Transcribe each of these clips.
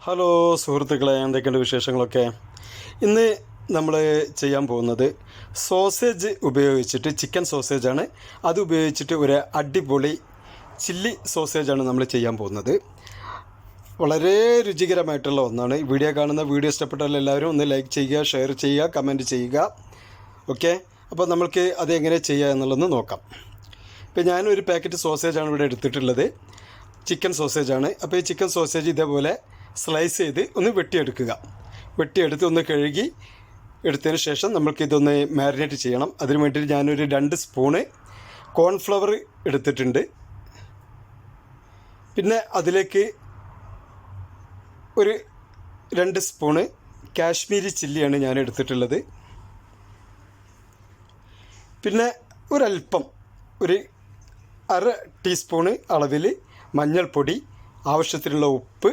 Hello സുഹൃത്തുക്കളെ, എന്തൊക്കെയുണ്ട് വിശേഷങ്ങളൊക്കെ? ഇന്ന് നമ്മൾ ചെയ്യാൻ പോകുന്നത് സോസേജ് ഉപയോഗിച്ചിട്ട്, ചിക്കൻ സോസേജാണ്. അത് ഉപയോഗിച്ചിട്ട് ഒരു അടിപൊളി ചില്ലി സോസേജാണ് നമ്മൾ ചെയ്യാൻ പോകുന്നത്. വളരെ രുചികരമായിട്ടുള്ള ഒന്നാണ്. വീഡിയോ ഇഷ്ടപ്പെട്ടാൽ എല്ലാവരും ഒന്ന് ലൈക്ക് ചെയ്യുക, ഷെയർ ചെയ്യുക, കമൻറ്റ് ചെയ്യുക. ഓക്കെ, അപ്പോൾ നമ്മൾക്ക് അത് എങ്ങനെ ചെയ്യുക എന്നുള്ളതൊന്ന് നോക്കാം. ഇപ്പോൾ ഞാനൊരു പാക്കറ്റ് സോസേജാണ് ഇവിടെ എടുത്തിട്ടുള്ളത്. ചിക്കൻ സോസേജാണ്. അപ്പോൾ ഈ ചിക്കൻ സോസേജ് ഇതേപോലെ സ്ലൈസ് ചെയ്ത് ഒന്ന് വെട്ടിയെടുത്ത് ഒന്ന് കഴുകി എടുത്തതിന് ശേഷം നമ്മൾക്കിതൊന്ന് മാരിനേറ്റ് ചെയ്യണം. അതിന് വേണ്ടി ഞാനൊരു 2 സ്പൂണ് കോൺഫ്ലവർ എടുത്തിട്ടുണ്ട്. പിന്നെ അതിലേക്ക് ഒരു 2 സ്പൂണ് കാശ്മീരി ചില്ലിയാണ് ഞാൻ എടുത്തിട്ടുള്ളത്. പിന്നെ ഒരല്പം ഒരു 1/2 ടീസ്പൂണ് അളവിൽ മഞ്ഞൾപ്പൊടി, ആവശ്യത്തിനുള്ള ഉപ്പ്,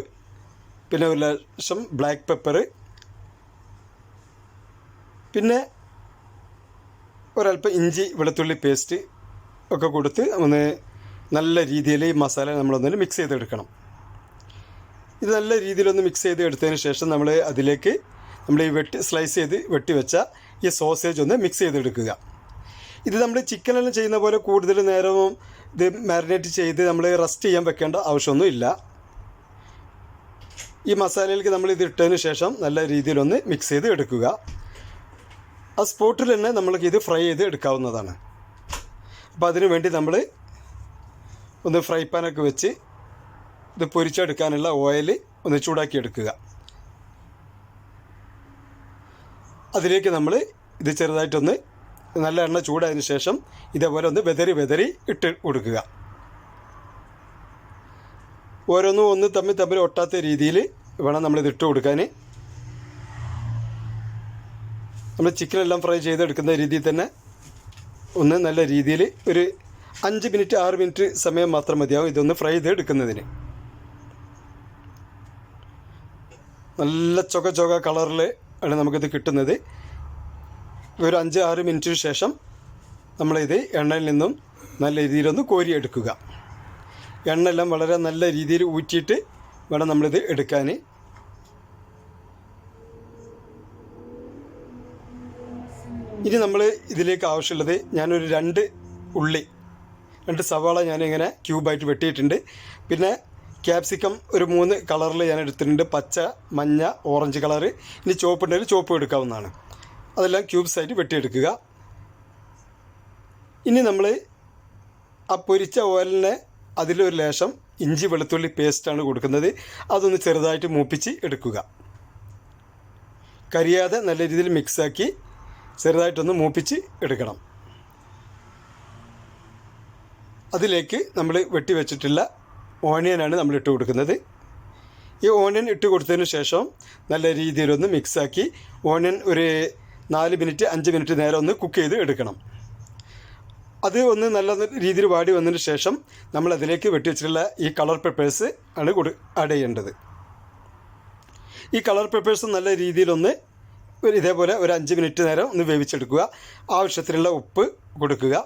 പിന്നെ ഒരു ലേശം ബ്ലാക്ക് പെപ്പർ, പിന്നെ ഒരല്പം ഇഞ്ചി വെളുത്തുള്ളി പേസ്റ്റ് ഒക്കെ കൊടുത്ത് ഒന്ന് നല്ല രീതിയിൽ ഈ മസാല നമ്മളൊന്ന് മിക്സ് ചെയ്തെടുക്കണം. ഇത് നല്ല രീതിയിലൊന്ന് മിക്സ് ചെയ്ത് എടുത്തതിന് ശേഷം നമ്മൾ അതിലേക്ക് നമ്മൾ ഈ സ്ലൈസ് ചെയ്ത് വെച്ച ഈ സോസേജ് ഒന്ന് മിക്സ് ചെയ്തെടുക്കുക. ഇത് നമ്മൾ ചിക്കനെല്ലാം ചെയ്യുന്ന പോലെ കൂടുതൽ നേരവും ഇത് മാരിനേറ്റ് ചെയ്ത് നമ്മൾ റെസ്റ്റ് ചെയ്യാൻ വെക്കേണ്ട ആവശ്യമൊന്നുമില്ല. ഈ മസാലയിലേക്ക് നമ്മൾ ഇത് ഇട്ടതിന് ശേഷം നല്ല രീതിയിലൊന്ന് മിക്സ് ചെയ്ത് എടുക്കുക. ആ സ്പോട്ടിൽ തന്നെ നമ്മൾക്ക് ഇത് ഫ്രൈ ചെയ്ത് എടുക്കാവുന്നതാണ്. അപ്പോൾ അതിനു വേണ്ടി നമ്മൾ ഒന്ന് ഫ്രൈ പാനൊക്കെ വെച്ച് ഇത് പൊരിച്ചെടുക്കാനുള്ള ഓയിൽ ഒന്ന് ചൂടാക്കി എടുക്കുക. അതിലേക്ക് നമ്മൾ ഇത് ചെറുതായിട്ടൊന്ന് നല്ല എണ്ണ ചൂടായതിന് ശേഷം ഇതേപോലെ ഒന്ന് വെതറി ഇട്ട് കൊടുക്കുക. ഓരോന്നും ഒന്ന് തമ്മിൽ ഒട്ടാത്ത രീതിയിൽ വേണം നമ്മളിത് ഇട്ട് കൊടുക്കാൻ. നമ്മൾ ചിക്കനെല്ലാം ഫ്രൈ ചെയ്തെടുക്കുന്ന രീതിയിൽ തന്നെ ഒന്ന് നല്ല രീതിയിൽ ഒരു 5 മിനിറ്റ് 6 മിനിറ്റ് സമയം മാത്രം മതിയാവും ഇതൊന്ന് ഫ്രൈ ചെയ്ത് എടുക്കുന്നതിന്. നല്ല ചുക കളറിൽ ആണ് നമുക്കിത് കിട്ടുന്നത്. ഒരു 5-6 മിനിറ്റിന് ശേഷം നമ്മളിത് എണ്ണയിൽ നിന്നും നല്ല രീതിയിലൊന്ന് കോരിയെടുക്കുക. എണ്ണയെല്ലാം വളരെ നല്ല രീതിയിൽ ഊറ്റിയിട്ട് വേണം നമ്മളിത് എടുക്കാൻ. ഇനി നമ്മൾ ഇതിലേക്ക് ആവശ്യമുള്ളത്, ഞാനൊരു 2 സവാള ഞാനിങ്ങനെ ക്യൂബായിട്ട് വെട്ടിയിട്ടുണ്ട്. പിന്നെ ക്യാപ്സിക്കം ഒരു 3 കളറിൽ ഞാൻ എടുത്തിട്ടുണ്ട്. പച്ച, മഞ്ഞ, ഓറഞ്ച് കളറ്. ഇനി ചുവപ്പ് ഉണ്ടെങ്കിൽ ചുവപ്പ് എടുക്കാവുന്നതാണ്. അതെല്ലാം ക്യൂബ്സായിട്ട് വെട്ടിയെടുക്കുക. ഇനി നമ്മൾ ആ പൊരിച്ച ഓയിലിനെ അതിലൊരു ലേശം ഇഞ്ചി വെളുത്തുള്ളി പേസ്റ്റാണ് കൊടുക്കുന്നത്. അതൊന്ന് ചെറുതായിട്ട് മൂപ്പിച്ച് എടുക്കുക. കരിയാതെ നല്ല രീതിയിൽ മിക്സാക്കി ചെറുതായിട്ടൊന്ന് മൂപ്പിച്ച് എടുക്കണം. അതിലേക്ക് നമ്മൾ വെട്ടി വെച്ചിട്ടുള്ള ഓണിയനാണ് നമ്മൾ ഇട്ട് കൊടുക്കുന്നത്. ഈ ഓണിയൻ ഇട്ട് കൊടുത്തതിന് ശേഷം നല്ല രീതിയിലൊന്ന് മിക്സാക്കി ഓണിയൻ ഒരു 4 മിനിറ്റ് 5 മിനിറ്റ് നേരം ഒന്ന് കുക്ക് ചെയ്ത് എടുക്കണം. അത് ഒന്ന് നല്ല രീതിയിൽ വാടി വന്നതിന് ശേഷം നമ്മൾ അതിലേക്ക് വെട്ടി വെച്ചിട്ടുള്ള ഈ കളർ പെപ്പേഴ്സ് ആണ് ആഡ് ചെയ്യേണ്ടത്. ഈ കളർ പെപ്പേഴ്സ് നല്ല രീതിയിലൊന്ന് ഇതേപോലെ ഒരു 5 മിനിറ്റ് നേരം ഒന്ന് വേവിച്ചെടുക്കുക. ആവശ്യത്തിനുള്ള ഉപ്പ് കൊടുക്കുക.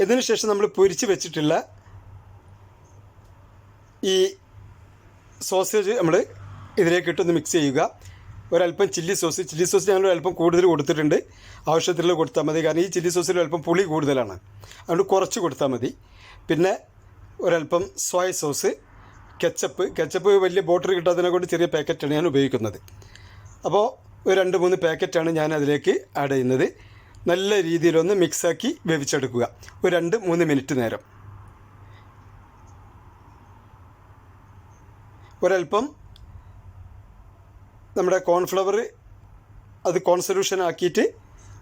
ഇതിന് ശേഷം നമ്മൾ പൊരിച്ച് വെച്ചിട്ടുള്ള ഈ സോസേജ് നമ്മൾ ഇതിലേക്ക് ഇട്ടൊന്ന് മിക്സ് ചെയ്യുക. ഒരല്പം ചില്ലി സോസ് ഞാൻ ഒരല്പം കൂടുതൽ കൊടുത്തിട്ടുണ്ട്. ആവശ്യത്തിലുള്ള കൊടുത്താൽ മതി. കാരണം ഈ ചില്ലി സോസിൽ അല്പം പുളി കൂടുതലാണ്, അതുകൊണ്ട് കുറച്ച് കൊടുത്താൽ മതി. പിന്നെ ഒരല്പം സോയ സോസ്, കെച്ചപ്പ് വലിയ ബോട്ടിൽ കിട്ടാത്തതിനെ കൊണ്ട് ചെറിയ പാക്കറ്റാണ് ഞാൻ ഉപയോഗിക്കുന്നത്. അപ്പോൾ ഒരു 2-3 പാക്കറ്റാണ് ഞാൻ അതിലേക്ക് ആഡ് ചെയ്യുന്നത്. നല്ല രീതിയിലൊന്ന് മിക്സാക്കി വേവിച്ചെടുക്കുക ഒരു 2-3 മിനിറ്റ് നേരം. ഒരല്പം നമ്മുടെ കോൺഫ്ലവർ അത് കോൺസൊല്യൂഷൻ ആക്കിയിട്ട്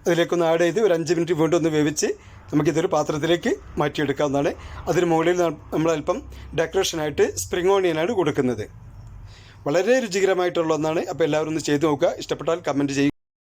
അതിലേക്കൊന്ന് ആഡ് ചെയ്ത് ഒരു 5 മിനിറ്റ് വീണ്ടും ഒന്ന് വേവിച്ച് നമുക്കിതൊരു പാത്രത്തിലേക്ക് മാറ്റിയെടുക്കാവുന്നതാണ്. അതിന് മുകളിൽ നമ്മളല്പം ഡെക്കറേഷനായിട്ട് സ്പ്രിംഗ് ഓണിയനാണ് കൊടുക്കുന്നത്. വളരെ രുചികരമായിട്ടുള്ള ഒന്നാണ്. അപ്പോൾ എല്ലാവരും ഒന്ന് ചെയ്ത് നോക്കുക. ഇഷ്ടപ്പെട്ടാൽ കമൻറ്റ് ചെയ്യുക.